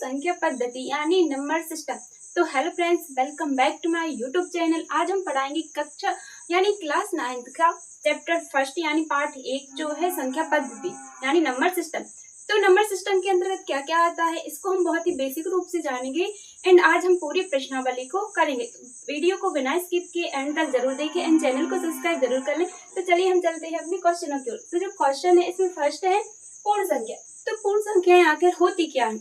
संख्या पद्धति यानी नंबर सिस्टम। तो hello friends, welcome back to my YouTube channel. आज हम पढ़ाएंगे कक्षा यानी क्लास 9th का चैप्टर फर्स्ट यानी पार्ट 1 जो है संख्या पद्धति यानी नंबर सिस्टम। तो नंबर सिस्टम के अंतर्गत क्या क्या आता है इसको हम बहुत ही बेसिक रूप से जानेंगे एंड आज हम पूरी प्रश्नावली को करेंगे। तो वीडियो को बिना स्किप किए एंड तक जरूर देखें एंड चैनल को सब्सक्राइब जरूर कर लें। तो चलिए हम चलते हैं अपने क्वेश्चनों की ओर। तो जो क्वेश्चन है इसमें फर्स्ट है पूर्ण संख्या। तो पूर्ण संख्याएं आखिर होती क्या है,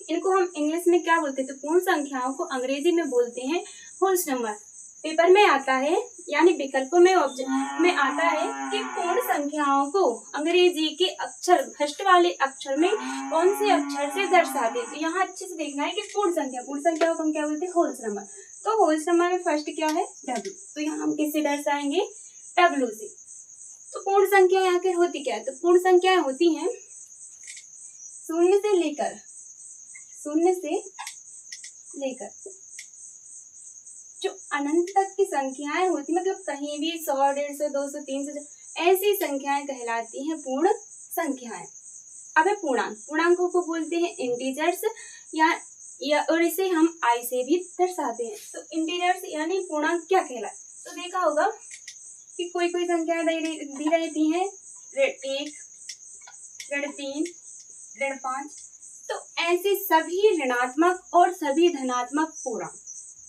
इनको हम इंग्लिश में क्या बोलते हैं? तो पूर्ण संख्याओं को अंग्रेजी में बोलते हैं होल्स नंबर। पेपर में आता है यानी विकल्पों में ऑब्जेक्ट में आता है कि पूर्ण संख्याओं को अंग्रेजी के अक्षर फर्स्ट वाले अक्षर में कौन से अक्षर से दर्शाते हैं। तो यहाँ अच्छे से देखना है कि पूर्ण संख्याओं को हम क्या बोलते हैं? Holes number. तो होल्स नंबर में फर्स्ट क्या है? डब्ल्यू। तो यहाँ हम किससे दर्शाएंगे? डब्ल्यू से। तो पूर्ण संख्याएं आखिर होती क्या है? तो पूर्ण संख्याएं होती हैं शून्य से लेकर जो अनंत तक की संख्याएं होती, मतलब कहीं भी 100, 150, 200, 300 ऐसी संख्याएं कहलाती हैं पूर्ण संख्याएं। अब है पूर्णांकों को बोलते हैं इंटीजर्स या और इसे हम आई से भी दर्शाते हैं। तो इंटीजर्स यानी पूर्णांक क्या कहलाते? तो देखा होगा कि कोई संख्याएं दी रहती हैं 1, 3, 5। तो ऐसे सभी ऋणात्मक और सभी धनात्मक पूर्णांक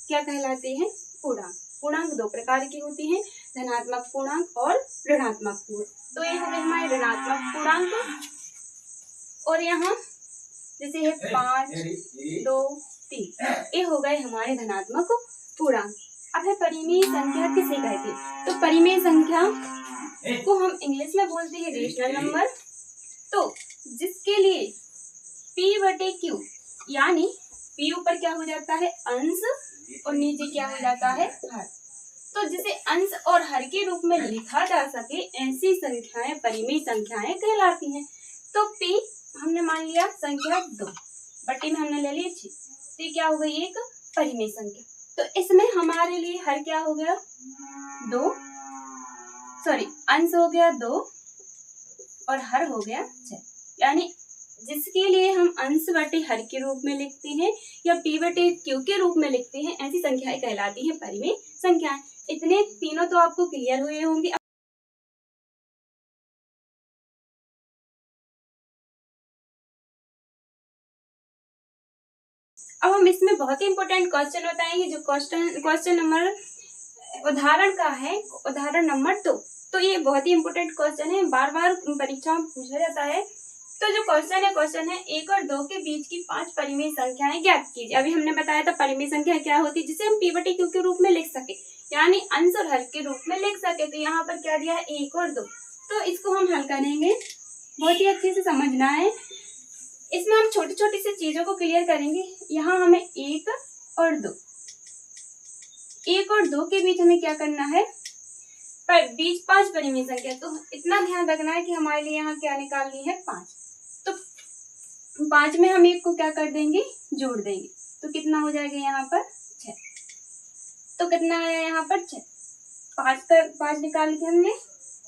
क्या कहलाते हैं? पूर्णांक दो प्रकार की होती हैं, धनात्मक पूर्णांक और ऋणात्मक पूर्णांक। तो ये हो गए हमारे ऋणात्मक पूर्णांक और यहाँ जैसे है 5, 2, 3 ये हो गए हमारे धनात्मक पूर्णांक। अब है परिमेय संख्या किसे कहते हैं? तो परिमेय संख्या को हम इंग्लिश में बोलते हैं रेशनल नंबर। तो जिसके लिए P/Q यानी P ऊपर क्या हो जाता है? अंश और नीचे क्या हो जाता है? हर। तो जिसे अंश और हर के रूप में लिखा जा सके ऐसी संख्याएं परिमेय संख्याएं कहलाती हैं। तो P हमने मान लिया संख्या 2 बटे में हमने ले लिया 6। तो ये क्या हो गई? एक परिमेय संख्या। तो इसमें हमारे लिए हर क्या हो गया? अंश हो गया 2 और हर हो गया 6। यानी जिसके लिए हम अंश बटे हर के रूप में लिखते हैं या P/Q के रूप में लिखते हैं ऐसी संख्याएं कहलाती हैं परिमेय संख्याएं। इतने तीनों तो आपको क्लियर हुए होंगे। अब हम इसमें बहुत ही इंपॉर्टेंट क्वेश्चन बताएंगे जो क्वेश्चन नंबर उदाहरण का है, उदाहरण नंबर 2। तो ये बहुत ही इंपॉर्टेंट क्वेश्चन है, बार बार परीक्षा में पूछा जाता है। तो जो क्वेश्चन है 1 और 2 के बीच की 5 परिमेय संख्याएं ज्ञात कीजिए। अभी हमने बताया था परिमेय संख्या क्या होती है, जिसे हम P/Q के रूप में लिख सके यानी अंश और हर के रूप में लिख सके। तो यहाँ पर क्या दिया है? 1 और 2। तो इसको हम हल करेंगे, बहुत ही अच्छे से समझना है। इसमें हम छोटी छोटी सी चीजों को क्लियर करेंगे। यहाँ हमें 1 और 2 के बीच हमें क्या करना है? बीच 5 परिमेय संख्या। तो इतना ध्यान रखना है कि हमारे लिए यहाँ क्या निकालनी है? 5। तो 5 में हम 1 को क्या कर देंगे? जोड़ देंगे। तो कितना हो जाएगा यहाँ पर? 6। तो कितना आया यहाँ पर? 6। 5 निकाल के हमने,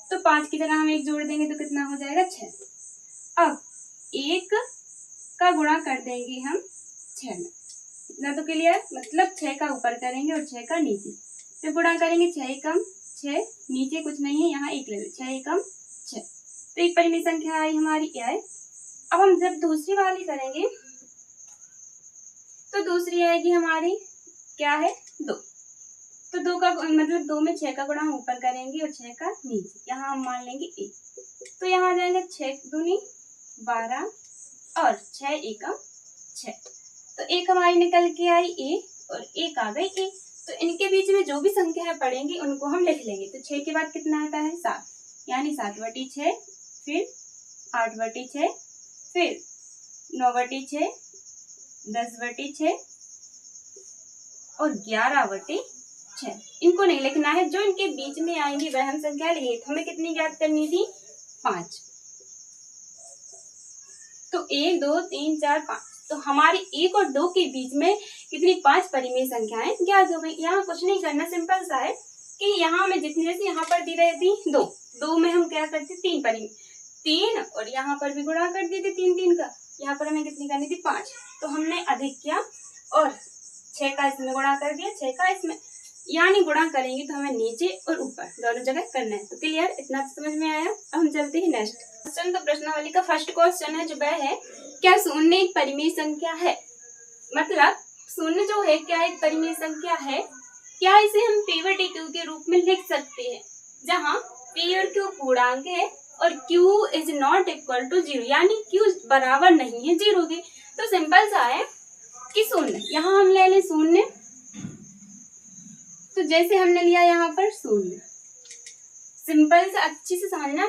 तो 5 की जगह हम 1 जोड़ देंगे तो कितना हो जाएगा? 6। अब 1 का गुणा कर देंगे हम 6 में। इतना तो क्लियर, मतलब 6 का ऊपर करेंगे और 6 का नीचे। तो गुणा करेंगे 6 एकम 6, नीचे कुछ नहीं है, यहाँ 1 ले लो, 6 एकम 6। तो एक परिमेय संख्या आई हमारी क्या है? अब हम जब दूसरी वाली करेंगे तो दूसरी आएगी हमारी क्या है? 2। तो 2 का मतलब 2 में 6 का गुणा हम ऊपर करेंगे और 6 का नीचे, यहाँ हम मान लेंगे 1। तो यहाँ आ जाएंगे 6 दूनी 12 और 6 एकम 6। तो 1 हमारी निकल के आई A और 1 आ गई A। तो इनके बीच में जो भी संख्याएं पड़ेंगी उनको हम लिख लेंगे। तो 6 के बाद कितना आता है? 7, यानी 7/6, फिर 8/6, फिर 9/6, 10/6 और 11/6। इनको नहीं लिखना है, जो इनके बीच में आएंगी वह हम संख्या लिखिए। हमें कितनी ज्ञात करनी थी? 5। तो 1, 2, 3, 4, 5। तो हमारी 1 और 2 के बीच में कितनी? 5 परिमेय संख्याएं ज्ञात हो गई। यहाँ कुछ नहीं करना, सिंपल सा है कि यहाँ हमें जितनी जैसे यहाँ पर दी रही थी 2 में हम क्या करते? 3 परिमेय, 3 और यहाँ पर भी गुणा कर देते 3 का। यहाँ पर हमें कितनी करनी थी 5, तो हमने अधिक किया और 6 का इसमें गुणा कर दिया, 6 का इसमें, यानी गुणा करेंगे तो हमें नीचे और ऊपर दोनों जगह करना है। तो क्लियर, इतना समझ में आया। अब हम चलते हैं नेक्स्ट क्वेश्चन। तो प्रश्नावली का फर्स्ट क्वेश्चन है जो वह है, क्या शून्य एक परिमेय संख्या है? मतलब शून्य जो है क्या एक परिमेय संख्या है? क्या इसे हम P बटे Q के रूप में लिख सकते हैं, जहाँ P और Q पूर्णांक है और Q is not equal to 0, यानी Q बराबर नहीं है 0 के। तो सिंपल सा है कि शून्य, यहाँ हम ले लें शून्य, तो जैसे हमने लिया यहाँ पर शून्य, सिंपल से अच्छी से समझना,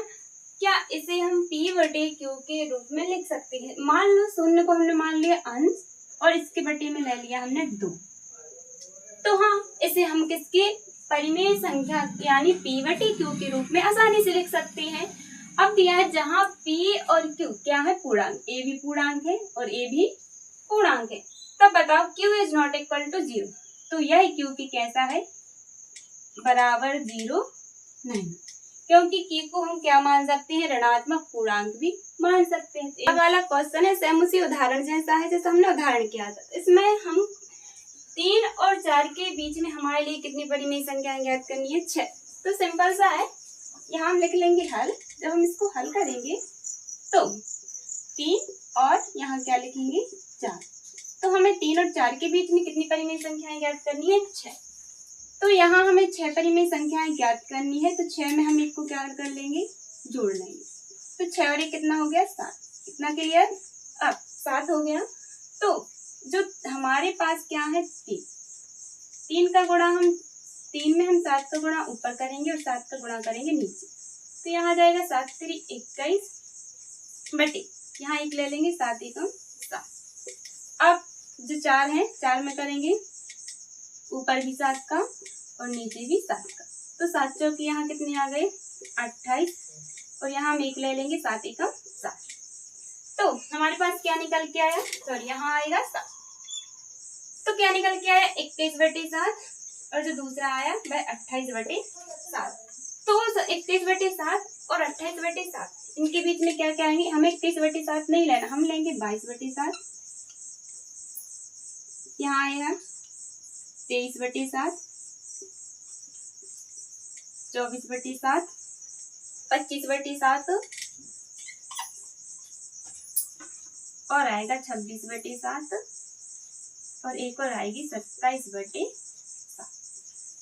क्या इसे हम P बटे Q के रूप में लिख सकते हैं? मान लो शून्य को हमने मान लिया अंश और इसके बटे में ले लिया हमने 2, तो हाँ इसे हम किसके परिमेय संख्या यानी P बटे Q के रूप में आसानी से लिख सकते हैं। अब दिया है जहाँ P और Q क्या है पूर्णांक, A भी पूर्णांक है और A भी पूर्णांक है, तब बताओ Q is not equal to 0, तो यह Q की कैसा है, बराबर 0 नहीं, क्योंकि Q को हम क्या मान सकते हैं, ऋणात्मक पूर्णांक भी मान सकते हैं। अब वाला क्वेश्चन है सेम उसी उदाहरण जैसा है जैसा हमने उदाहरण किया था। इसमें हम 3 और 4 के बीच में हमारे लिए कितनी परिमेय संख्याएं ज्ञात करनी है, 6। तो सिंपल सा है, यहाँ हम लिख लेंगे हल। जब हम इसको हल करेंगे तो 3 और यहाँ क्या लिखेंगे 4, तो हमें 3 और 4 के बीच में कितनी परिमेय संख्याएं ज्ञात करनी है, 6। तो यहाँ हमें 6 परिमेय संख्याएं ज्ञात करनी है, तो 6 में हम एक को क्या कर लेंगे, जोड़ लेंगे, तो 6 और 1 कितना हो गया 7, कितना क्लियर, अब 7 हो गया। तो जो हमारे पास क्या है 3 का गुणा, हम 3 में हम 7 का गुणा ऊपर करेंगे और 7 का गुणा करेंगे नीचे, तो यहाँ जाएगा 7 3 21 बटे यहाँ 1 ले लेंगे 7 1 7। अब जो 4 है 4 में करेंगे ऊपर भी 7 का और नीचे भी 7 का, तो 7 चौके यहाँ कितने आ गए 28 और यहाँ हम 1 ले लेंगे 7 1 7। तो हमारे पास क्या निकल के आया, सॉरी यहाँ आएगा 7, तो क्या निकल के आया 21 बटे 7 और जो दूसरा आया वह 28 बटे 7। तो 21 बटे 7 और 28 बटे 7 इनके बीच में क्या क्या आएंगे, हमें 21 बटे 7 नहीं लेना, हम लेंगे 22 बटे 7, यहाँ आएगा 23 बटे 7, 24 बटे 7, 25 बटे 7 और आएगा 26 बटे 7 और एक और आएगी 27 बटे 7।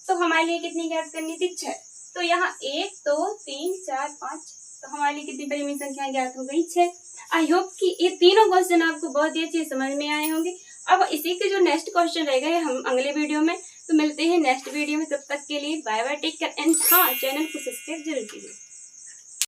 तो हमारे लिए कितनी ज्ञात करनी थी 6। तो यहाँ 1 2 3 4 5, तो हमारे लिए कितनी परिमेय संख्या ज्ञात हो गई 6। आई होप कि ये तीनों क्वेश्चन आपको बहुत ही अच्छे समझ में आए होंगे। अब इसी के जो नेक्स्ट क्वेश्चन रहेगा हम अगले वीडियो में, तो मिलते हैं नेक्स्ट वीडियो में, तब तक के लिए bye bye, take care and हाँ चैनल को सब्सक्राइब जरूर कीजिए।